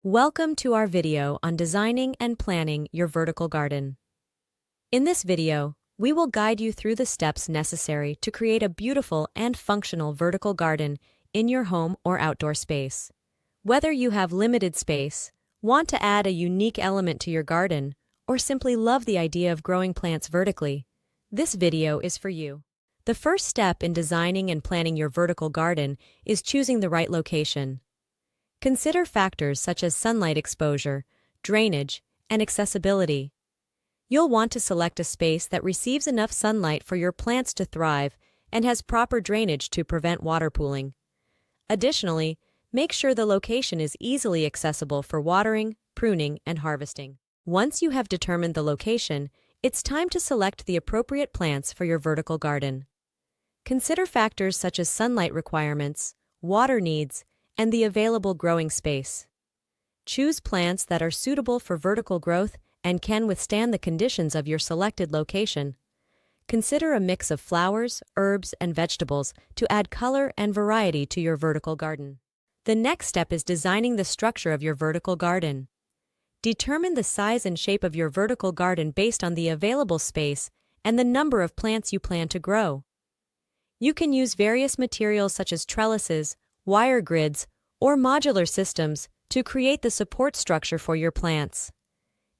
Welcome to our video on designing and planning your vertical garden. In this video, we will guide you through the steps necessary to create a beautiful and functional vertical garden in your home or outdoor space. Whether you have limited space, want to add a unique element to your garden, or simply love the idea of growing plants vertically, this video is for you. The first step in designing and planning your vertical garden is choosing the right location. Consider factors such as sunlight exposure, drainage, and accessibility. You'll want to select a space that receives enough sunlight for your plants to thrive and has proper drainage to prevent water pooling. Additionally, make sure the location is easily accessible for watering, pruning, and harvesting. Once you have determined the location, it's time to select the appropriate plants for your vertical garden. Consider factors such as sunlight requirements, water needs, and the available growing space. Choose plants that are suitable for vertical growth and can withstand the conditions of your selected location. Consider a mix of flowers, herbs, and vegetables to add color and variety to your vertical garden. The next step is designing the structure of your vertical garden. Determine the size and shape of your vertical garden based on the available space and the number of plants you plan to grow. You can use various materials such as trellises, wire grids, or modular systems to create the support structure for your plants.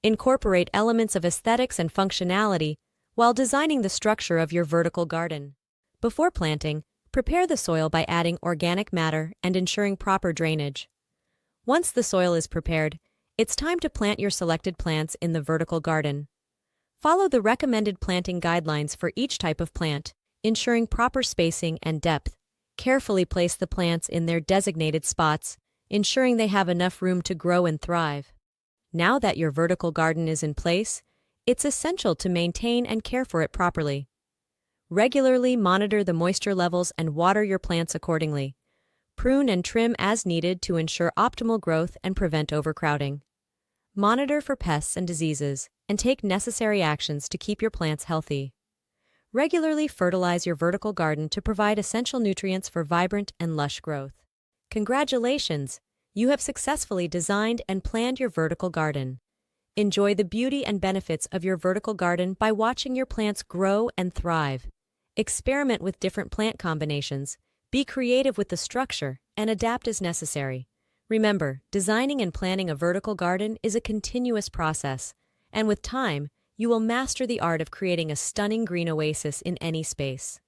Incorporate elements of aesthetics and functionality while designing the structure of your vertical garden. Before planting, prepare the soil by adding organic matter and ensuring proper drainage. Once the soil is prepared, it's time to plant your selected plants in the vertical garden. Follow the recommended planting guidelines for each type of plant, ensuring proper spacing and depth. Carefully place the plants in their designated spots, ensuring they have enough room to grow and thrive. Now that your vertical garden is in place, it's essential to maintain and care for it properly. Regularly monitor the moisture levels and water your plants accordingly. Prune and trim as needed to ensure optimal growth and prevent overcrowding. Monitor for pests and diseases, and take necessary actions to keep your plants healthy. Regularly fertilize your vertical garden to provide essential nutrients for vibrant and lush growth. Congratulations! You have successfully designed and planned your vertical garden. Enjoy the beauty and benefits of your vertical garden by watching your plants grow and thrive. Experiment with different plant combinations, be creative with the structure, and adapt as necessary. Remember, designing and planning a vertical garden is a continuous process, and with time, you will master the art of creating a stunning green oasis in any space.